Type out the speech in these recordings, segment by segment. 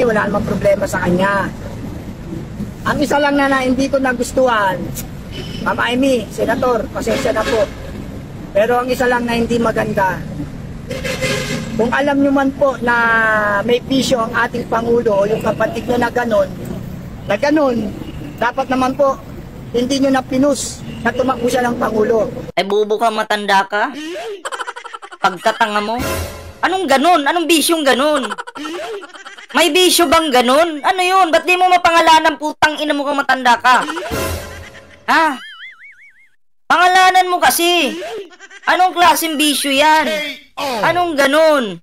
wala namang problema sa kanya. Ang isa lang na hindi ko nagustuhan, Ma'am Amy, Senator, pasensya na po. Pero ang isa lang na hindi maganda, kung alam nyo man po na may bisyo ang ating Pangulo o yung kapatid nyo na ganon, dapat naman po, hindi nyo na pinus na tumakbo siya ng Pangulo. Ay bubo ka, matanda ka? Pagkatanga mo? Anong ganon? Anong bisyong ganon? May bisyo bang ganon? Ano yun? Ba't di mo mapangalanan, putang ina mo kang matanda ka? Ha? Pangalanan mo kasi. Anong klaseng bisyo yan? Anong ganon?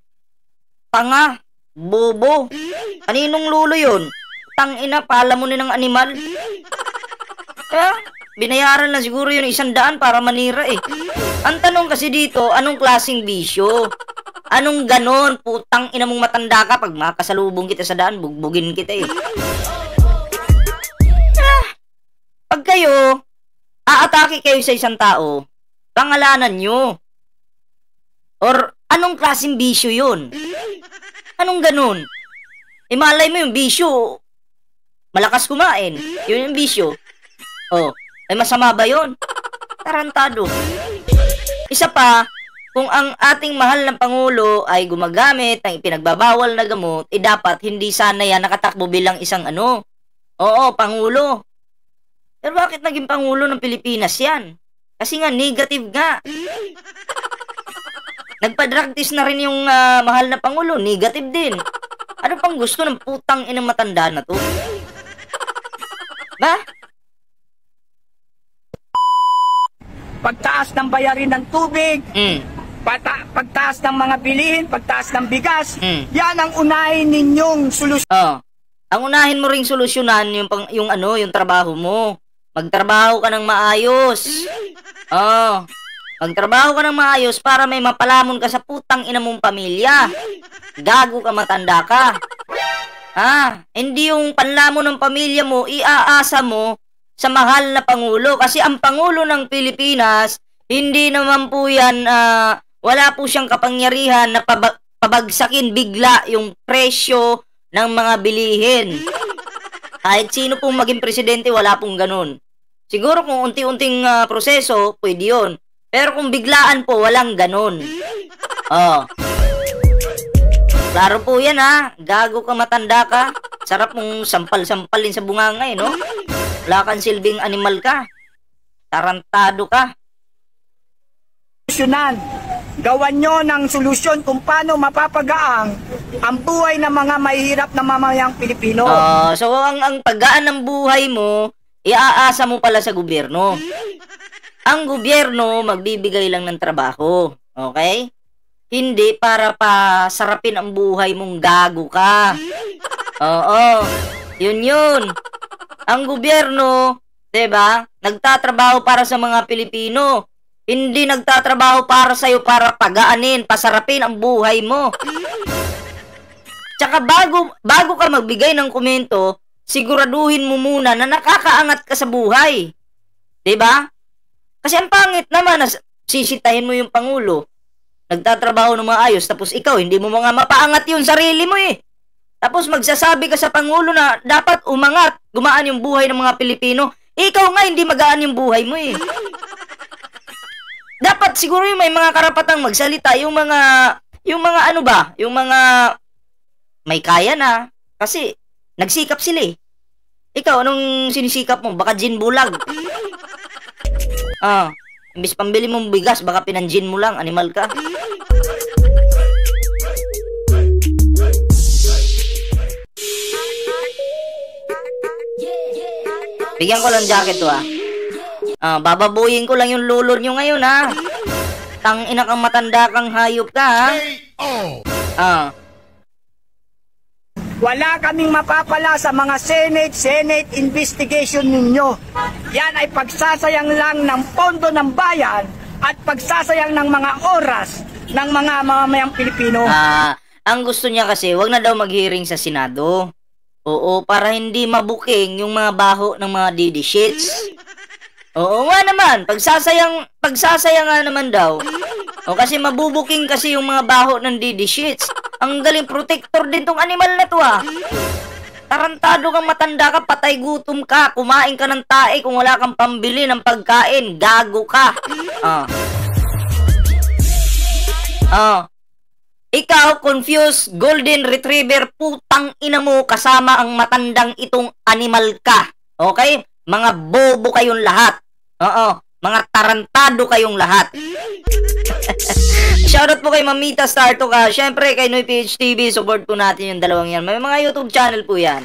Tanga. Bobo. Kaninong lulo yun? Tang ina, pala mo ng animal. Kaya, binayaran na siguro yun 100 para manira eh. Ang tanong kasi dito, anong klaseng bisyo? Anong ganon? Putang ina mong matanda ka. Pag makasalubong kita sa daan, bugbugin kita eh. Pag kayo, aatake kayo sa isang tao, pangalanan nyo. Or, anong klaseng bisyo yun? Anong ganon? Malay mo yung bisyo, malakas kumain. Yun yung bisyo. Oh, ay masama ba yun? Tarantado. Isa pa, kung ang ating mahal na Pangulo ay gumagamit ng ipinagbabawal na gamot, dapat hindi sana yan nakatakbo bilang isang Pangulo. Pero bakit naging Pangulo ng Pilipinas yan? Kasi nga, negative nga. Nagpa-drug test na rin yung mahal na Pangulo, negative din. Ano pang gusto ng putang inang matanda na to? Ba? Pagtaas ng bayarin ng tubig, pagtaas ng mga bilihin, pagtaas ng bigas, yan ang unahin ninyong solusyon. Ang unahin mo ring solusyonan yung trabaho mo. Magtrabaho ka ng maayos. Magtrabaho ka ng maayos para may mapalamon ka sa putang ina mong pamilya. Gago ka, matanda ka. Hindi yung panlamon ng pamilya mo, iaasa mo sa mahal na Pangulo. Kasi ang Pangulo ng Pilipinas, hindi naman po yan, wala po siyang kapangyarihan na pabagsakin bigla yung presyo ng mga bilihin. Kahit sino pong maging presidente, wala pong ganun. Siguro kung unti-unting proseso, pwede yun. Pero kung biglaan po, walang ganun. Klaro po yan gago ka, matanda ka. Sarap mong sampal-sampalin sa bunganga no? Wala kang silbing animal ka. Tarantado ka. Gawan nyo ng solusyon kung paano mapapagaang ang buhay ng mga mahihirap na mamayang Pilipino. So ang paggaan ng buhay mo, iaasa mo pala sa gobyerno. Ang gobyerno magbibigay lang ng trabaho. Okay? Hindi para pasarapin ang buhay mong gago ka. Yun. Ang gobyerno, 'di ba? Nagtatrabaho para sa mga Pilipino. Hindi nagtatrabaho para sa'yo para pagaanin, pasarapin ang buhay mo. Tsaka bago ka magbigay ng komento, siguraduhin mo muna na nakakaangat ka sa buhay. 'Di ba? Kasi ang pangit naman na sisitahin mo yung Pangulo. Nagtatrabaho ng maayos, tapos ikaw, hindi mo mga mapaangat yung sarili mo eh. Tapos magsasabi ka sa Pangulo na dapat umangat, gumaan yung buhay ng mga Pilipino. Ikaw nga, hindi magaan yung buhay mo eh. Dapat siguro yung may mga karapatang magsalita, yung mga may kaya na. Kasi, nagsikap sila eh. Ikaw, anong sinisikap mo? Baka gin bulag. Imbis pambili mong bigas, baka pinanjin mo lang, animal ka. Bigyan ko lang jacket to bababuyin ko lang yung lulor nyo ngayon Tang ina kang matanda kang hayop ka Wala kaming mapapala sa mga Senate investigation ninyo. Yan ay pagsasayang lang ng pondo ng bayan at pagsasayang ng mga oras ng mga mamamayang Pilipino. Ang gusto niya kasi, wag na daw mag-hearing sa Senado. Oo, para hindi mabuking yung mga baho ng mga DD sheets. Oo nga naman, pagsasayang nga naman daw. Kasi mabubuking kasi yung mga baho ng DD sheets. Ang galing, protector din tong animal na to ah. Tarantado kang matanda ka, patay gutom ka, kumain ka ng tae kung wala kang pambili ng pagkain, gago ka. Ikaw, confused, golden retriever, putang ina mo, kasama ang matandang itong animal ka. Okay? Mga bobo kayong lahat. Mga tarantado kayong lahat. Shoutout po kay Mamita Starto ka. Siyempre kay Noy PH TV, support po natin yung dalawang yan. May mga YouTube channel po yan.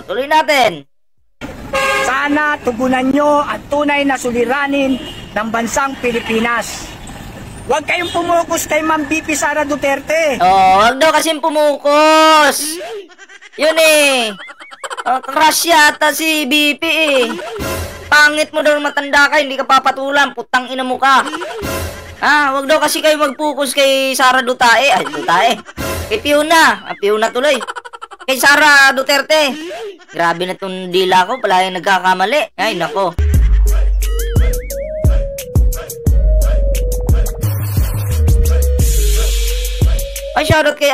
Tuloy natin. Sana tugunan nyo ang tunay na suliranin ng bansang Pilipinas. Huwag kayong pumukus kay Ma'am BP Sara Duterte. Huwag daw kasing pumukus. Yun eh. Crush yata si BP eh. Pangit mo daw matanda ka, hindi ka papatulan, putang ina mo ka. Wag daw kasi kayo mag-focus kay Sara Dutae. Dutae. Kay Fiona. Fiona tuloy. Kay Sara Duterte. Grabe na itong dila ko, palagi nagkakamali. Ay, nako. Ay, shoutout kay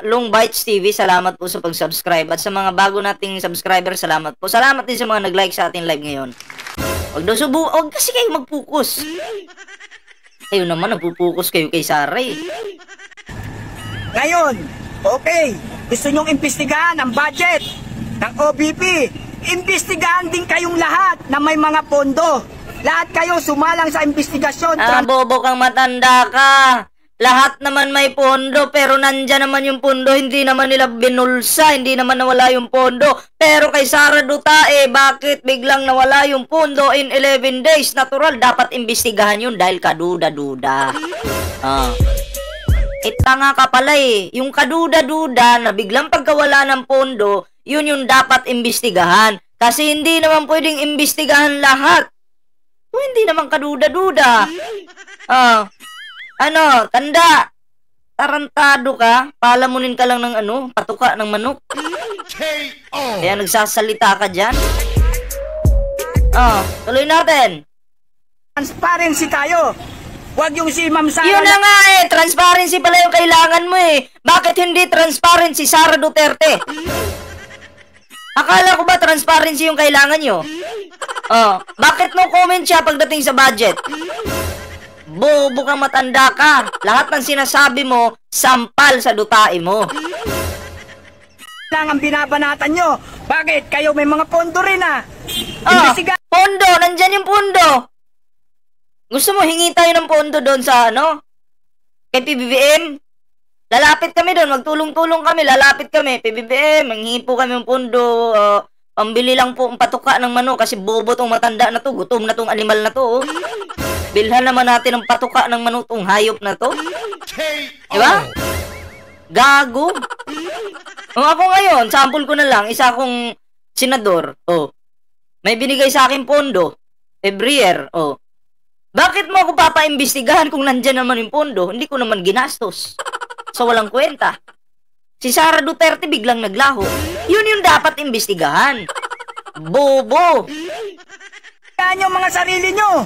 Long Bites TV. Salamat po sa pag-subscribe. At sa mga bago nating subscriber, salamat po. Salamat din sa mga nag-like sa ating live ngayon. Huwag kasi kayo mag-focus. Kayo naman, nagpupukus kayo kay Sara eh. Ngayon, okay, gusto nyong imbestigahan ang budget ng OBP. Imbestigahan din kayong lahat na may mga pondo. Lahat kayo sumalang sa investigasyon. Bobo kang matanda ka. Lahat naman may pondo, pero nandyan naman yung pondo, hindi naman nila binulsa, hindi naman nawala yung pondo. Pero kay Sara Dutae, bakit biglang nawala yung pondo in 11 days? Natural, dapat imbestigahan yun dahil kaduda-duda. Tanga ka pala eh. Yung kaduda-duda na biglang pagkawala ng pondo, yun yung dapat imbestigahan. Kasi hindi naman pwedeng imbestigahan lahat. Hindi naman kaduda-duda. Tanda. Tarantado ka. Palamunin ka lang ng patuka ng manok. Kaya nagsasalita ka dyan. Tuloy natin. Transparency tayo. Huwag yung si Ma'am Sara. Yun na nga eh. Transparency pala yung kailangan mo eh. Bakit hindi transparent si Sara Duterte? Akala ko ba transparency yung kailangan nyo? Bakit no comment siya pagdating sa budget? Bobo kang matanda ka. Lahat ng sinasabi mo, sampal sa dutae mo. Lang ang binabanatan nyo. Bakit? Kayo may mga pondo rin Pondo! Nandyan yung pondo! Gusto mo hingi tayo ng pondo doon sa kay PBBM? Lalapit kami doon, magtulong-tulong kami, lalapit kami. PBBM, manghingi po kami ng pondo. Pambili lang po ang patuka ng manok kasi bobo tong matanda na to. Gutom na tong animal na to. Bilhan naman natin ang patuka ng manok tong hayop na to. Diba? Gago. Ako ngayon, sample ko na lang, isa akong senador. May binigay sa akin pondo. Every year. Bakit mo ako papaimbestigahan kung nandyan naman yung pondo? Hindi ko naman ginastos. So walang kwenta. Si Sara Duterte biglang naglaho. Yun yung dapat imbestigahan. Bobo. Kaya nyo mga sarili nyo.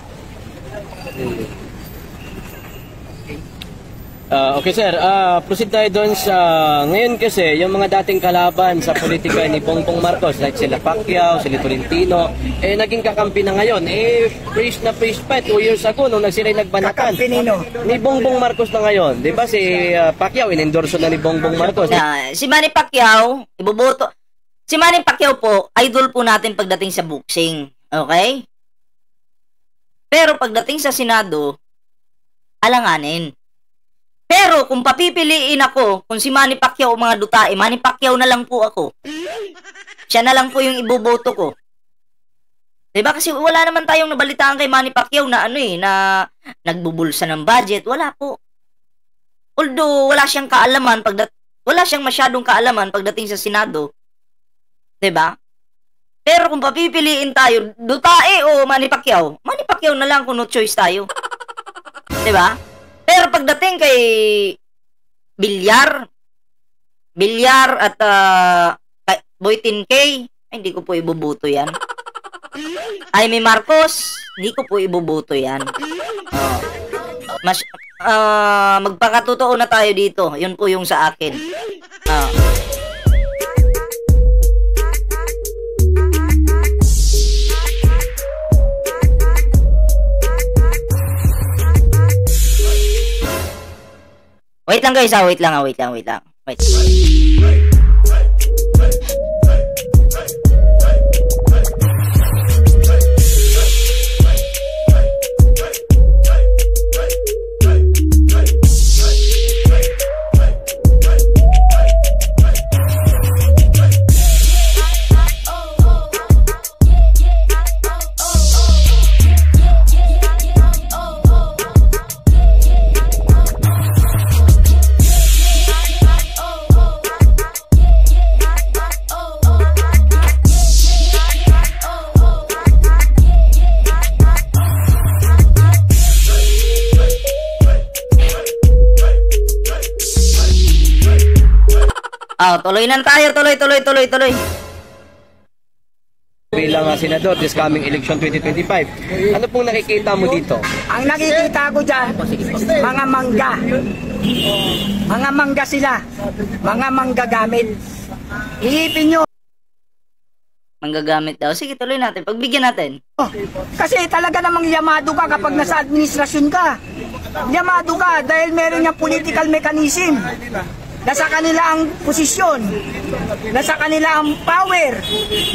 Okay sir, proceed tayo doon sa ngayon kasi yung mga dating kalaban sa politika ni Bongbong Marcos like sila Pacquiao, sila Tolentino, naging kakampi na ngayon. Praise na praise pa 2 years ago nung sila'y nagbanakan. Kakampi nino? Ni Bongbong Marcos na ngayon. Di ba si Pacquiao in-endorso na ni Bongbong Marcos? Si Manny Pacquiao, iboboto. Si Manny Pacquiao po, idol po natin pagdating sa boxing. Okay? Pero pagdating sa Senado, alanganin. Pero kung papipiliin ako, kung si Manny Pacquiao o mga Dutae, Manny Pacquiao na lang po ako. Siya na lang po yung iboboto ko. Diba? Kasi wala naman tayong nabalitaan kay Manny Pacquiao na na nagbubulsa ng budget. Wala po. Although wala siyang kaalaman, wala siyang masyadong kaalaman pagdating sa Senado. Diba? Pero kung papipiliin tayo, Dutae o Manny Pacquiao na lang kung no choice tayo. Diba? Pero pagdating kay Bilyar at Boytin K, hindi ko po iboboto yan. Jaime Marcos, hindi ko po iboboto yan. Mas, magpakatotoo na tayo dito. Yun po yung sa akin. Ah. Wait lang guys, wait lang. Wait. Tuloy na tayo, tuloy. Bilang senador this coming election 2025. Ano pong nakikita mo dito? Ang nakikita ko dyan, mga mangga. Mga mangga sila. Mga manggagamit. Iipin nyo. Manggagamit daw. Sige, tuloy natin. Pagbigyan natin. Kasi talaga namang yamado ka kapag nasa administrasyon ka. Yamado ka dahil meron niyang political mechanism. Nasa kanila ang posisyon, nasa kanila ang power,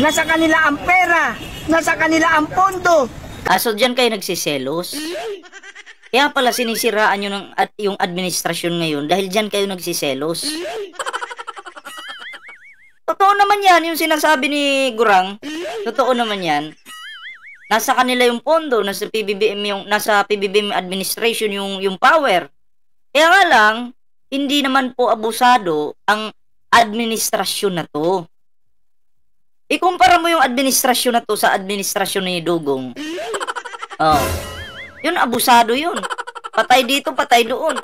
nasa kanila ang pera, nasa kanila ang pondo. So dyan kayo nagsiselos. Kaya pala sinisiraan nyo yung administrasyon ngayon dahil dyan kayo nagsiselos. Totoo naman yan, yung sinasabi ni Gurang. Totoo naman yan. Nasa kanila yung pondo, nasa PBBM administration yung power. Kaya nga lang, hindi naman po abusado ang administrasyon na to. Ikumpara mo yung administrasyon na to sa administrasyon ni Dugong. Yun, abusado yun. Patay dito, patay doon.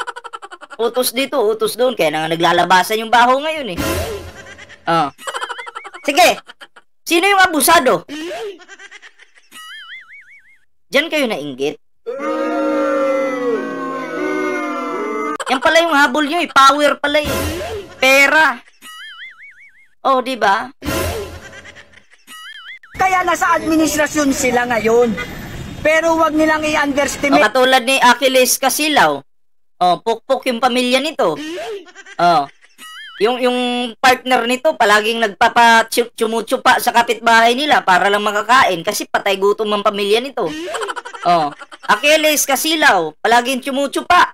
Utos dito, utos doon. Kaya nga naglalabasan yung baho ngayon eh. Sige, sino yung abusado? Diyan kayo nainggit. Yan pala yung habol nyo eh. Power pala eh. Pera. Di ba? Kaya nasa administrasyon sila ngayon. Pero wag nilang i-underestimate. Katulad ni Achilles Casilaw. Pukpok yung pamilya nito. Yung partner nito palaging nagpapa-tsumutsupa sa kapitbahay nila para lang makakain kasi patay gutom ang pamilya nito. Achilles Casilaw, palaging tsumutsupa.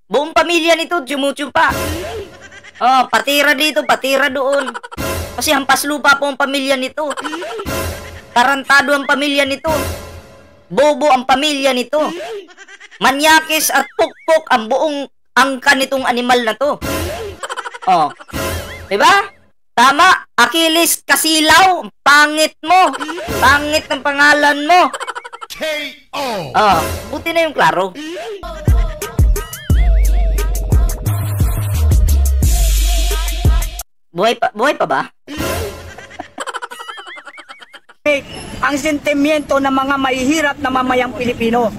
Buong pamilya nito, tsumutsupa. Patira dito, patira doon. Kasi hampas lupa po ang pamilya nito. Tarantado ang pamilya nito. Bobo ang pamilya nito. Manyakis at pukpok ang buong angka nitong animal na to. Diba? Tama, Achilles Casilaw, pangit mo. Pangit ng pangalan mo. Buti na yung klaro. Buhay pa ba? Ang sentimiento ng mga mahihirap na mamayang Pilipino.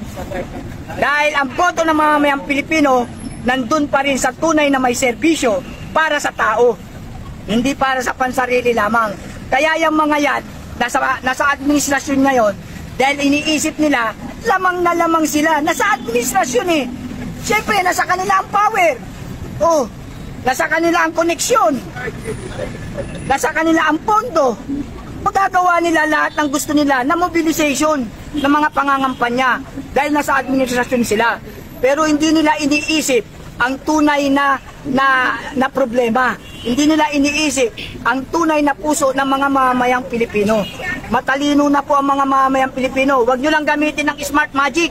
Dahil ang boto ng mga mamayang Pilipino nandun pa rin sa tunay na may serbisyo para sa tao. Hindi para sa pansarili lamang. Kaya yung mga yan, nasa administrasyon ngayon, dahil iniisip nila, lamang na lamang sila. Nasa administrasyon eh. Siyempre, nasa kanila ang power. Nasa kanila ang koneksyon. Nasa kanila ang pondo. Magagawa nila lahat ng gusto nila na mobilization ng mga pangangampanya dahil nasa administrasyon sila. Pero hindi nila iniisip ang tunay na problema. Hindi nila iniisip ang tunay na puso ng mga mamamayang Pilipino. Matalino na po ang mga mamamayang Pilipino. Huwag nyo lang gamitin ng smart magic.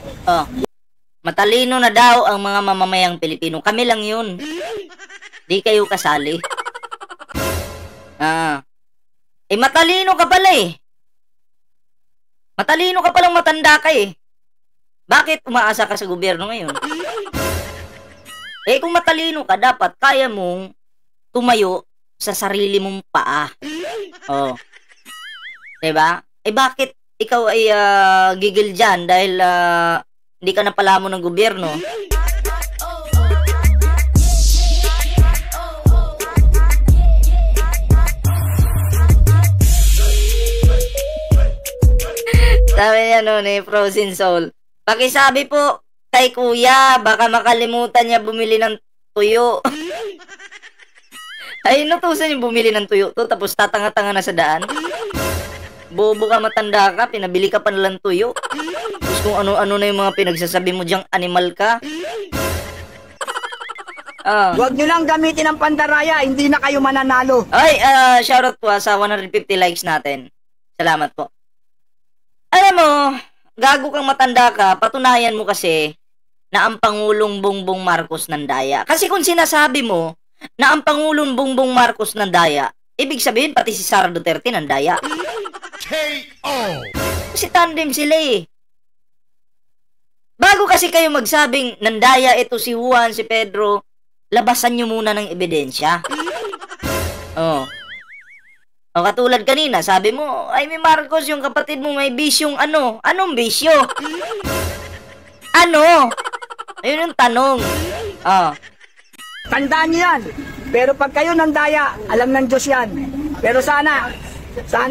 Matalino na daw ang mga mamamayang Pilipino. Kami lang yun. Di kayo kasali. Matalino ka pala eh. Matalino ka palang matanda ka eh. Bakit umaasa ka sa gobyerno ngayon? Kung matalino ka, dapat kaya mong tumayo sa sarili mong paa. Diba? Bakit ikaw ay gigil dyan dahil Hindi ka na palamo ng gobyerno. Sabi niya noon Frozen Soul. Pakisabi po kay kuya, baka makalimutan niya bumili ng tuyo. Ay, inutusan yung bumili ng tuyo to, tapos tatanga-tanga na sa daan. Bobo ka, matanda ka, pinabili ka pa nalang tuyo. Tapos kung ano-ano na yung mga pinagsasabi mo diyang animal ka. Huwag nyo lang gamitin ang pandaraya, hindi na kayo mananalo. Ay, shoutout po sa 150 likes natin. Salamat po. Alam mo, gago kang matanda ka, patunayan mo kasi na ang Pangulong Bongbong Marcos nandaya. Kasi kung sinasabi mo na ang Pangulong Bongbong Marcos nandaya, ibig sabihin pati si Sara Duterte nandaya. KO! Kasi tandem sila eh. Bago kasi kayo magsabing nandaya ito si Juan, si Pedro, labasan nyo muna ng ebidensya. Oh. O katulad kanina, sabi mo, ay may Marcos, yung kapatid mo may bisyong ano. Anong bisyo? Ano? Ayun yung tanong. Oh. Tandaan nyo yan. Pero pag kayo nandaya, alam ng Diyos yan. Pero sana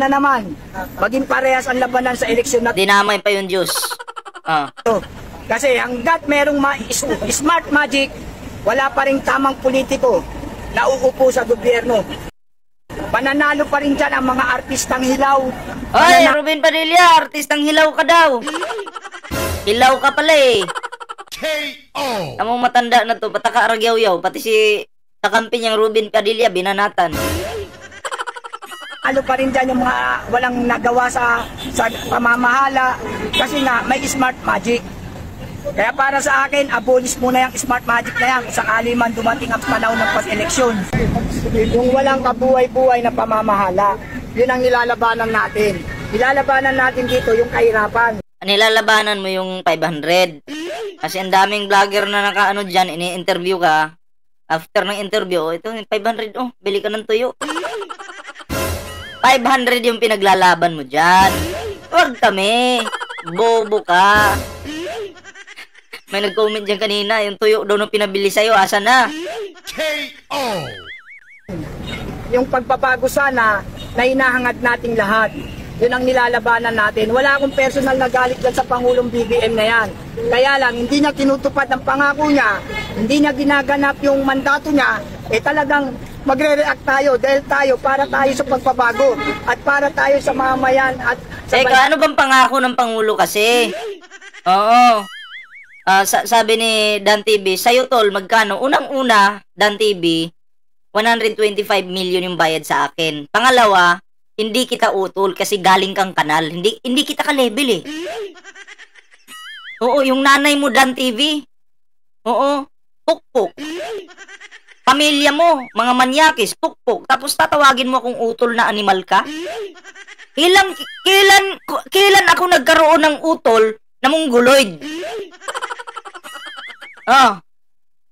naman, maging parehas ang labanan sa eleksyon na Dinamay pa yung Diyos. to. Kasi hanggat merong smart magic, wala pa rin tamang politiko na uupo sa gobyerno. Pananalo pa rin dyan ang mga artistang hilaw. Oy, Ruben Padilla, artistang hilaw ka daw. Hilaw ka pala eh. KO! Among matanda na to, pataka aragyaw-yaw, pati si kakampi niyang Ruben Padilla, binanatan. Ano pa rin dyan yung mga walang nagawa sa pamamahala kasi nga may smart magic. Kaya para sa akin, abolish muna yung smart magic na yan sakali man dumating ang panahon ng pag-eleksyon. Yung walang kabuhay-buhay na pamamahala, yun ang nilalabanan natin. Nilalabanan natin dito yung kahirapan. Nilalabanan mo yung 500. Kasi ang daming vlogger na nakaano dyan, ini-interview ka. After ng interview, ito yung 500, bili ka ng tuyo. 500 yung pinaglalaban mo dyan. Huwag kami. Bobo ka. May nag-comment dyan kanina, yung tuyo daw nung pinabili sa'yo, asa na? KO! Yung pagbabago sana na hinahangad nating lahat. Yun ang nilalabanan natin. Wala akong personal na galit dyan sa Pangulong BBM na yan. Kaya lang, hindi niya tinutupad ang pangako niya, hindi niya ginaganap yung mandato niya, talagang magre-react tayo dahil para tayo sa pagbabago at para tayo sa mamamayan at sa Teka, ano bang pangako ng Pangulo kasi? Oo. Sabi ni Dan TV, sa'yo tol, magkano? Unang-una, Dan TV, 125 million yung bayad sa akin. Pangalawa, hindi kita utol kasi galing kang kanal. Hindi kita ka-level eh. Oo, yung nanay mo, Dan TV. Oo, pukpuk. Pamilya mo, mga manyakis, pukpuk. Tapos tatawagin mo akong utol na animal ka? Kailan ako nagkaroon ng utol na mongoloid?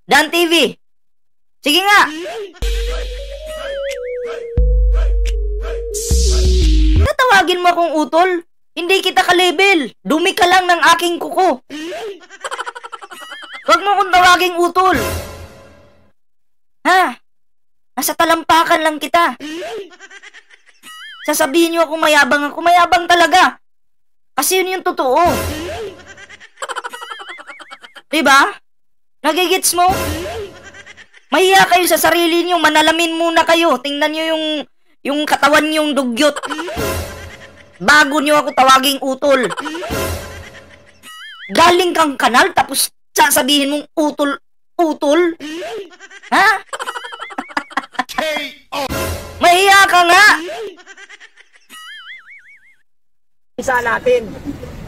Dan TV. Sige nga. Tatawagin mo akong utol? Hindi kita ka-level. Dumi ka lang ng aking kuko. Huwag mo akong tawaging utol. Ha? Nasa talampakan lang kita. Sasabihin niyo ako mayabang ako. Mayabang talaga. Kasi yun yung totoo. Diba? Nagigits mo? Mahiya kayo sa sarili niyo. Manalamin muna kayo. Tingnan niyo yung katawan niyong dugyot. Bago niyo ako tawaging utol. Galing kang kanal tapos sasabihin mong utol? Ha? Mahiya ka nga! isa natin.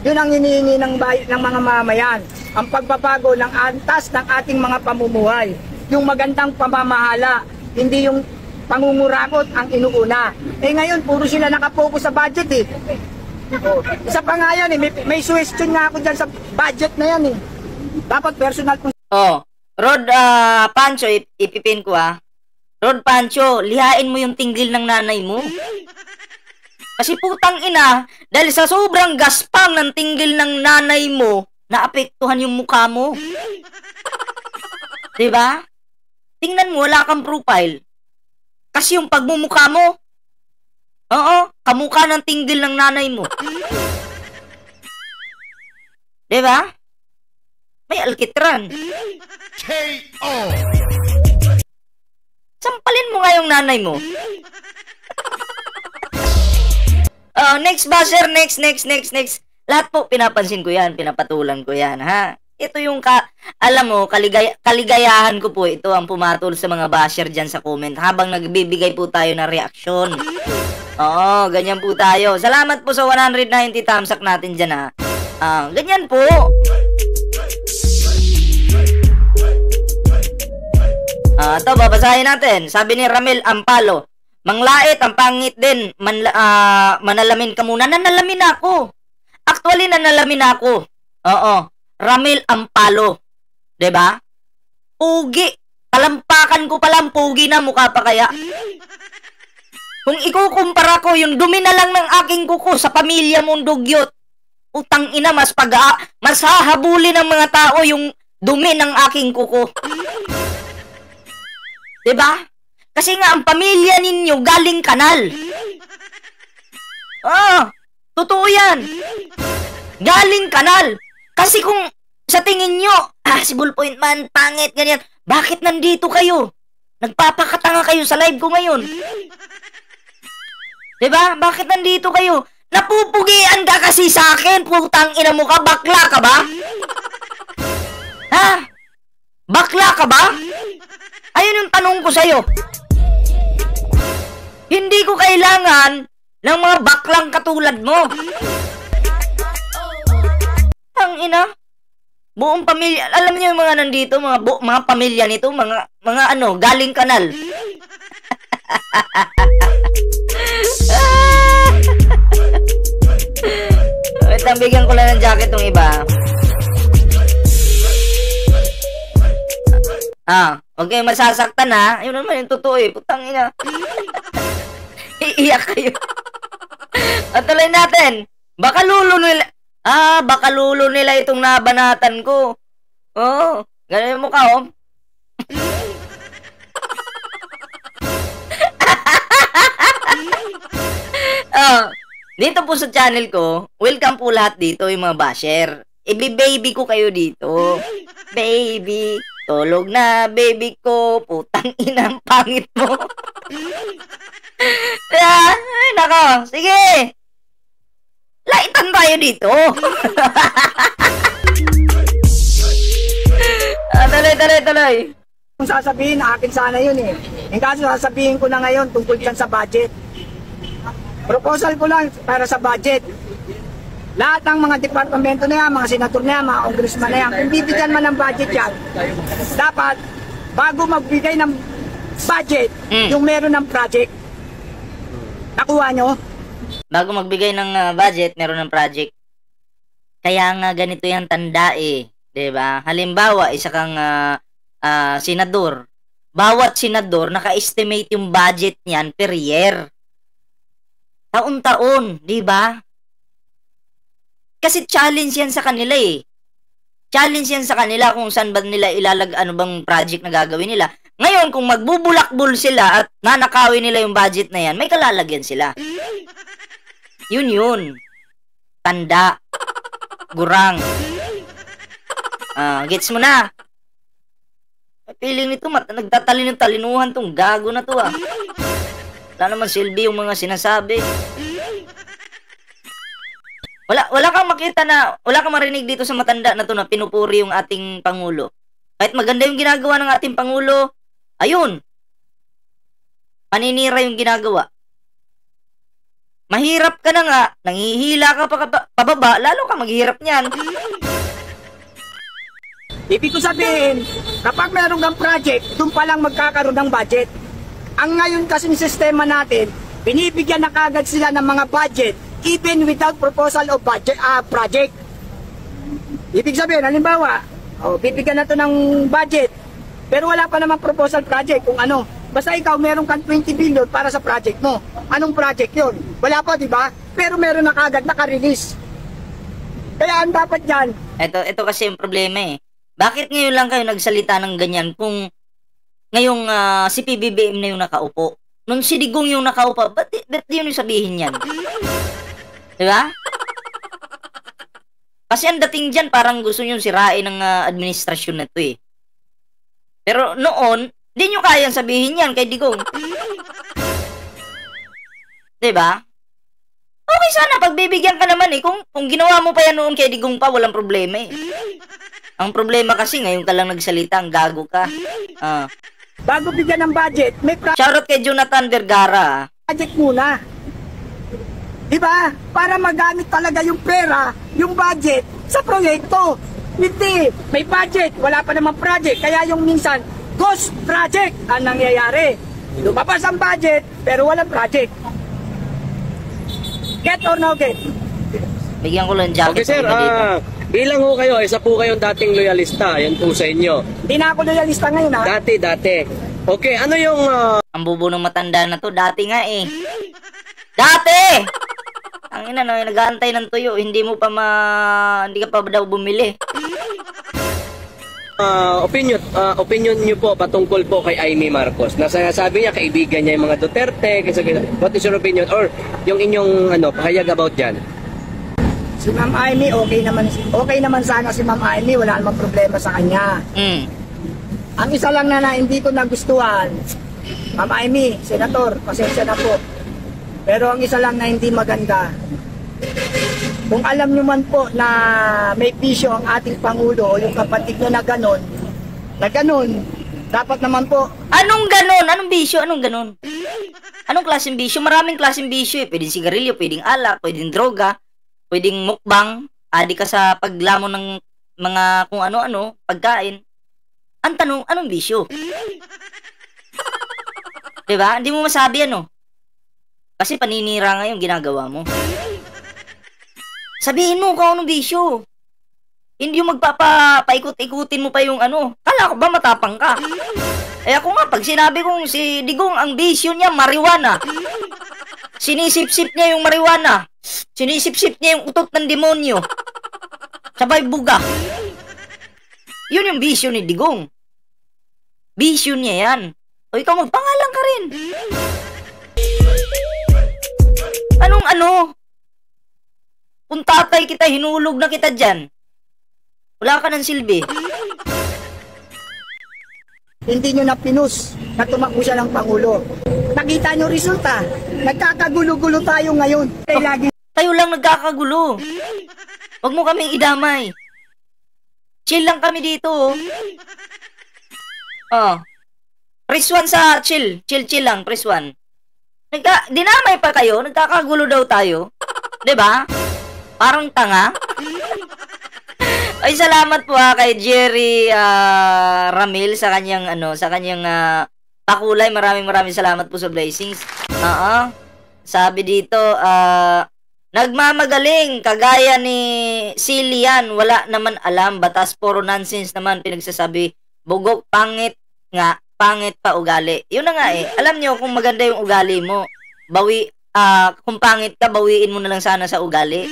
Yun ang hinihingi ng mga mamayan. Ang pagbabago ng antas ng ating mga pamumuhay. Yung magandang pamamahala. Hindi yung pangungurakot ang inuuna. Ngayon, puro sila nakapokus sa budget eh. Isa pa nga yan eh. May suggestion nga ako dyan sa budget na yan eh. Dapat personal kung... Rod Pancho, ipipin ko Rod Pancho, lihain mo yung tinggil ng nanay mo. Kasi putang ina, dahil sa sobrang gaspang ng tinggil ng nanay mo, naapektuhan yung mukha mo. Diba? Tingnan mo, wala kang profile. Kasi yung pagmumukha mo, oo, kamukha ng tinggil ng nanay mo. Diba? May alkitran. KO. Sampalin mo nga yung nanay mo. Next basher, next. Lahat po, pinapansin ko yan, pinapatulan ko yan, ha? Ito yung, alam mo, kaligayahan ko po ito ang pumatol sa mga basher dyan sa comment habang nagbibigay po tayo ng reaksyon. Oo, ganyan po tayo. Salamat po sa 190 thumbs up natin dyan, ha? Ganyan po. Ito, babasahin natin. Sabi ni Ramel Ampalo, manglait, ang pangit din. Manalamin ka muna. Nanalamin ako. Actually, nanalamin ako. Oo. Ramel Ampalo. Diba? Pugi. Kalampakan ko palang pugi na mukha pa kaya. Kung ikukumpara ko, yung dumi na lang ng aking kuko sa pamilya mong dugyot. Utang ina, mas hahabulin ng mga tao yung dumi ng aking kuko. Diba? Kasi nga, ang pamilya ninyo galing kanal. Totoo yan. Galing kanal. Kasi kung sa tingin nyo, si Ballpoint Man, pangit, ganyan. Bakit nandito kayo? Nagpapakatanga kayo sa live ko ngayon. Diba? Bakit nandito kayo? Napupugian ka kasi sa akin. Putang ina mo ka. Bakla ka ba? Ha? Bakla ka ba? Ayun yung tanong ko sa'yo. Hindi ko kailangan ng mga baklang katulad mo. Ang ina. Buong pamilya. Alam niyo yung mga nandito, mga pamilya nito, mga galing kanal. Wait lang, bigyan ko lang ng jacket tong iba. Okay, masasaktan ha. Ayun naman yung totoo eh. Putang ina. Iiyak kayo. At tuloy natin. Baka lulo nila itong nabanatan ko. Oo. Ganyan yung mukha, oh. Dito po sa channel ko, welcome po lahat dito yung mga basher. Ibi-baby ko kayo dito. Baby. Tulog na, baby ko. Putang ina, ang pangit mo. Ay, nako. Sige. Laitan tayo dito. Tuloy. Kung sasabihin, akin sana yun eh. Yung kaso sasabihin ko na ngayon tungkol dyan sa budget. Proposal ko lang para sa budget. Lahat ng mga departamento na yan, mga senador na yan, mga congressman na yan, kung bibigyan man ng budget yan, dapat, bago magbigay ng budget, yung meron ng project. Nakuha nyo? Bago magbigay ng budget, meron ng project. Kaya nga ganito yung tanda eh. Diba? Halimbawa, isa kang senador. Bawat senador, naka-estimate yung budget niyan per year. Taon-taon, diba? Kasi challenge yan sa kanila eh. Challenge yan sa kanila kung saan ba nila ano bang project na gagawin nila. Ngayon, kung magbubulakbul sila at nanakawin nila yung budget na yan, may kalalagyan sila. Yun. Tanda. Gurang. Gets mo na? Feeling nito, nagtatalin-talinuhan tong gago na to ah. Wala naman silbi yung mga sinasabi. Wala kang makita na, wala kang marinig dito sa matanda na to na pinupuri yung ating Pangulo. Kahit maganda yung ginagawa ng ating Pangulo, ayun, paninira yung ginagawa. Mahirap ka na nga, nangihila ka pababa, lalo ka maghihirap niyan. Ibig ko sabihin, kapag meron kang project, doon pa lang magkakaroon ng budget. Ang ngayon kasing sistema natin, binibigyan na kagad sila ng mga budget even without proposal of budget, project. Ibig sabihin, halimbawa, bibigyan na to ng budget, pero wala pa namang proposal project kung ano. Basta ikaw, meron kang 20 billion para sa project mo. Anong project yon? Wala pa, di ba? Pero meron na kagad naka-release. Kaya ang dapat dyan, Ito kasi yung problema eh. Bakit ngayon lang kayo nagsalita ng ganyan kung ngayong si PBBM na yung nakaupo? Nung si Digong yung nakaupo, ba't yun yung sabihin yan? Diba? Kasi ang dating dyan, parang gusto nyo sirain ng administrasyon na to eh. Pero noon, di nyo kayang sabihin yan kay Digong. Diba? Okay sana, pagbibigyan ka naman eh. Kung ginawa mo pa yan noon kay Digong pa, walang problema eh. Ang problema kasi, ngayon ka lang nagsalita, ang gago ka. bago bigyan ng budget, may Shoutout kay Jonathan Vergara. project muna. Diba? Para magamit talaga yung pera, yung budget, sa proyekto. Hindi, may budget, wala pa namang project. Kaya yung minsan, ghost project ang nangyayari. Lumabas ang budget, pero walang project. Get or no get? Bigyan ko lang jacket. Okay sir, bilang ho kayo, isa po kayong dating loyalista, yan po sa inyo. Hindi na ako loyalista ngayon ha. Dati. Okay, ano yung... Ang bubo ng matanda na to, dati nga eh. Dati! Ang ina, no, nag-aantay ng tuyo, hindi ka pa daw bumili. opinion niyo po patungkol po kay Amy Marcos. Nasasabi niya, kaibigan niya yung mga Duterte. What is your opinion? Or yung inyong pahayag about dyan? Si Ma'am Amy, okay naman sana si Ma'am Amy, wala namang problema sa kanya. Ang isa lang na hindi ko nagustuhan, Ma'am Amy, Senator, pasensya na po. Pero ang isa lang na hindi maganda, kung alam nyo man po na may bisyo ang ating Pangulo o yung kapatid nyo na ganon, dapat naman po. Anong ganon? Anong bisyo? Anong ganon? Anong klaseng bisyo? Maraming klaseng bisyo eh. Pwedeng sigarilyo, pwedeng alak, pwedeng droga, pwedeng mukbang, adi ka sa paglamon ng mga kung ano-ano, pagkain. Ang tanong, anong bisyo? Diba? Hindi mo masabi ano. Kasi paninira nga yung ginagawa mo. Sabihin mo kung anong bisyo. Hindi yung magpapaikot-ikutin mo pa yung ano. Kala ko ba matapang ka? Eh ako nga, pag sinabi kong si Digong, ang bisyo niya, marijuana. Sinisip-sip niya yung marijuana. Sinisip-sip niya yung utot ng demonyo. Sabay buga. Yun yung bisyo ni Digong. Bisyo niya yan. O ikaw magpangalan ka rin. Anong ano? Kung tatay kita, hinulog na kita dyan. Wala ka ng silbi. Hindi nyo na pinus na tumakbo siya ng Pangulo. Nakita nyo resulta. Nagkakagulo-gulo tayo ngayon. Lagi Tayo lang nagkakagulo. Huwag mo kaming idamay. Chill lang kami dito. Press 1 sa chill. Chill lang, press 1. Dinamay pa kayo, nagkakagulo daw tayo. 'Di ba? Parang tanga. Ay, salamat po kay Jerry Ramil sa kanyang pakulay. Maraming salamat po sa blessings. Sabi dito, nagmamagaling kagaya ni Silian, wala naman alam, batas puro nonsense naman pinagsasabi. Bugok, pangit nga, pangit pa ugali. Yun na nga eh. Alam nyo kung maganda yung ugali mo, kung pangit ka, bawiin mo na lang sana sa ugali.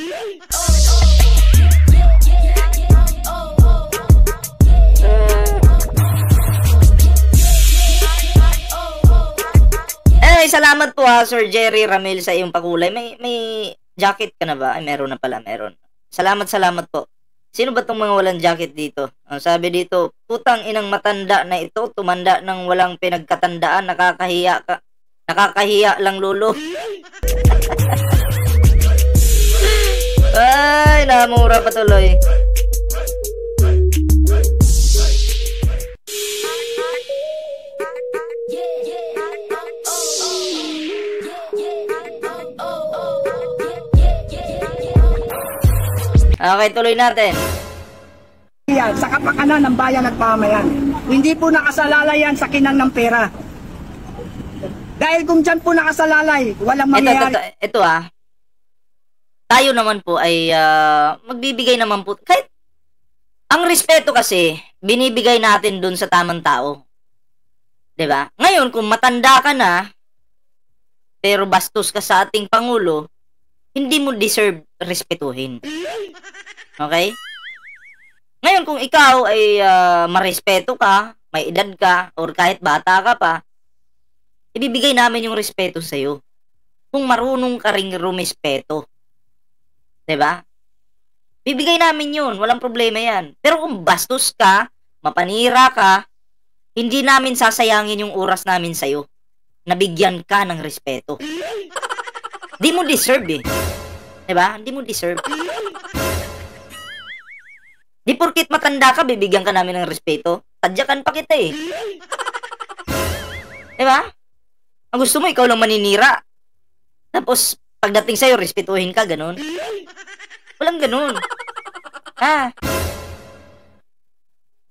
Salamat po Sir Jerry Ramil sa iyong pakulay. May jacket ka na ba? Ay, meron na pala, meron. Salamat po. Sino ba tong mga walang jacket dito? Sabi dito, putang inang matanda na ito, tumanda ng walang pinagkatandaan, nakakahiya ka. Nakakahiya lang, lolo. Ay, namura pa tuloy. Okay, tuloy natin. yan sa kapakanan ng bayan at pamayan. Hindi po nakasalalay yan sa kinang ng pera. Dahil kung dyan po nakasalalay, walang mangyayari. Ito tayo naman po ay magbibigay naman po. Kahit ang respeto kasi, binibigay natin dun sa tamang tao. 'Di ba? Ngayon, kung matanda ka na, pero bastos ka sa ating Pangulo, hindi mo deserve respetuhin. Okay? Ngayon, kung ikaw ay marespeto ka, may edad ka, or kahit bata ka pa, ibibigay namin yung respeto sa'yo. Kung marunong ka ring rumespeto. 'Di ba? Bibigay namin yun. Walang problema yan. Pero kung bastos ka, mapanira ka, hindi namin sasayangin yung oras namin sa'yo. Nabigyan ka ng respeto. Di mo deserve eh. 'Di ba? Hindi mo deserve. Di porkit matanda ka, bibigyan ka namin ng respeto. Tadyakan pa kita eh. 'Di ba? Ang gusto mo, ikaw lang maninira. Tapos, pagdating sa'yo, respetuhin ka, ganun. Walang ganun. Ha?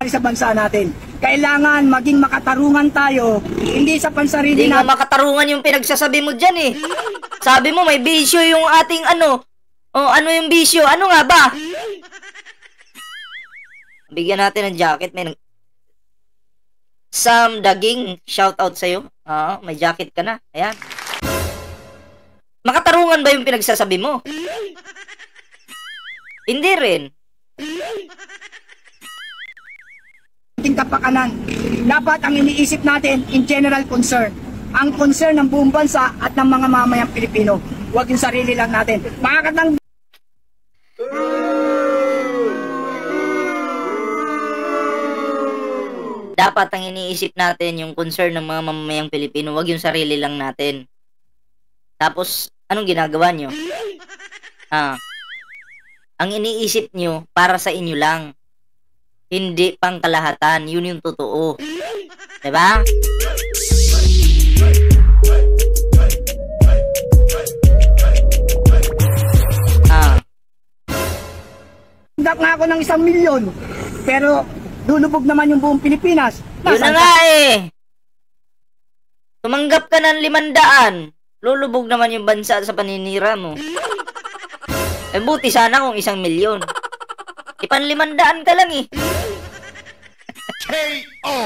Sa bansa natin. Kailangan maging makatarungan tayo, hindi sa pansarili Hindi nga natin. makatarungan yung pinagsasabi mo dyan eh. Sabi mo, may bisyo yung ating ano. O, ano yung bisyo? Ano nga ba? Bigyan natin ng jacket. Sam Daging, shout out sa'yo. May jacket ka na. Ayan. Makatarungan ba yung pinagsasabi mo? Hindi rin. Ating kapakanan. Dapat ang iniisip natin in general concern. Ang concern ng buong bansa at ng mga mamayang Pilipino. Huwag yung sarili lang natin. Makakatang Dapat ang iniisip natin yung concern ng mga mamamayang Pilipino, wag yung sarili lang natin. Tapos, anong ginagawa nyo? Ang iniisip nyo para sa inyo lang. Hindi pang kalahatan. Yun yung totoo. Diba? tanggap nga ako ng 1 milyon. Pero lulubog naman yung buong Pilipinas. Yun na nga eh. Tumanggap ka ng 500. Lulubog naman yung bansa sa paninira mo. Eh buti sana kung 1 milyon. Ipan 500 ka lang eh. KO!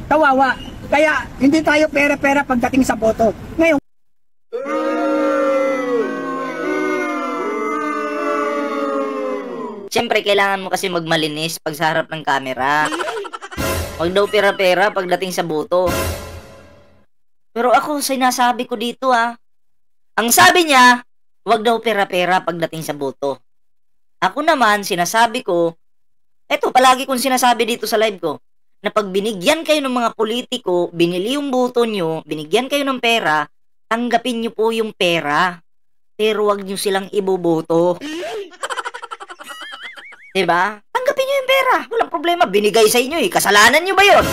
Kawawa. Kaya hindi tayo pera-pera pagdating sa boto. Ngayon, Siyempre, kailangan mo kasi magmalinis pag sa harap ng camera. Huwag daw pera-pera pagdating sa boto. Pero ako, sinasabi ko dito ang sabi niya, huwag daw pera-pera pagdating sa boto. Ako naman, sinasabi ko, eto, palagi kong sinasabi dito sa live ko, na pag binigyan kayo ng mga politiko, binili yung boto nyo, binigyan kayo ng pera, tanggapin nyo po yung pera. Pero huwag nyo silang iboboto. Diba? Tanggapin nyo yung pera. Walang problema. Binigay sa inyo eh. Kasalanan nyo ba yun?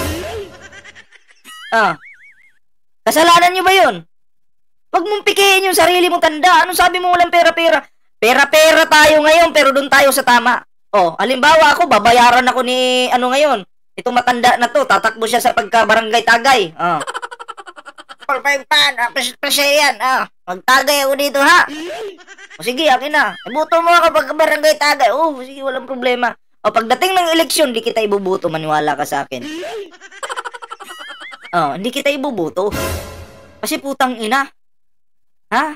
Kasalanan nyo ba yun? Huwag mong pikein yung sarili mong tanda. Anong sabi mo walang pera-pera? Pera-pera tayo ngayon pero doon tayo sa tama. Halimbawa ako, babayaran ako ni ngayon. Itong matanda na to, tatakbo siya sa pagka-barangay tagay. 5 pan, presya yan. Magtagay ako dito ha. Sige, akin na. Ibuto mo ako pagka barangay tagay. Sige, walang problema. Pagdating ng eleksyon, di kita ibubuto. Maniwala ka sa akin. Hindi kita ibubuto. Kasi putang ina.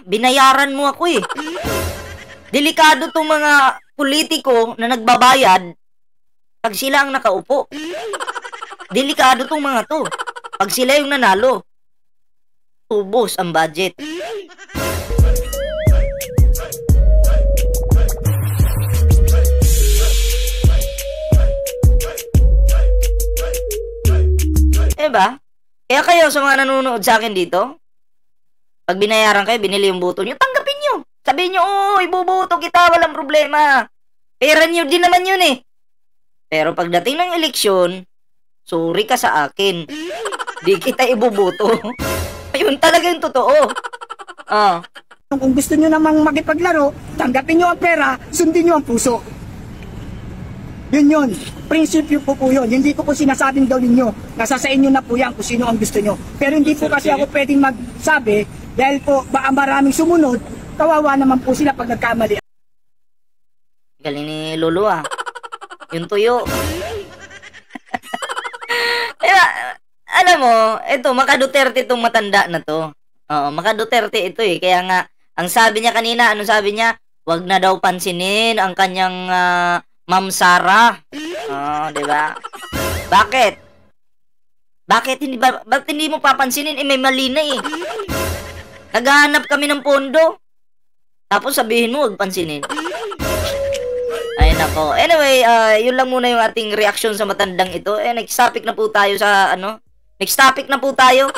Binayaran mo ako eh. Delikado tong mga politiko na nagbabayad pag sila ang nakaupo. Delikado tong mga to. Pag sila yung nanalo, ubos ang budget. Diba? Kaya kayo sa mga nanonood sa akin dito, pag binayaran kayo, binili yung boto nyo, tanggapin nyo. Sabihin nyo, ibuboto kita, walang problema. Pera nyo din naman yun eh. Pero pagdating ng eleksyon, sorry ka sa akin. Di kita ibuboto. Yun talaga yung totoo. kung gusto nyo namang makipaglaro, tanggapin nyo ang pera, sundin nyo ang puso. Yun. Prinsipyo po yun. Hindi ko po sinasabing daw ninyo. Nasa sa inyo na po yan kung sino ang gusto nyo. Pero hindi po kasi ako pwedeng magsabi dahil po baka maraming sumunod, kawawa naman po sila pag nagkamali. Galing ni Lolo Yung tuyo. Alam mo, ito, Maka Duterte itong matanda na to. Maka Duterte ito eh. Kaya nga, ang sabi niya kanina, ano sabi niya? Wag na daw pansinin ang kanyang Ma'am Sara. Oh, 'di ba? Bakit? Bakit hindi mo papansinin? May mali na eh. Naghahanap kami ng pondo. Tapos sabihin mo, wag pansinin. Ay nako. Anyway, yun lang muna yung ating reaksyon sa matandang ito. Next topic na po tayo sa Next topic na po tayo.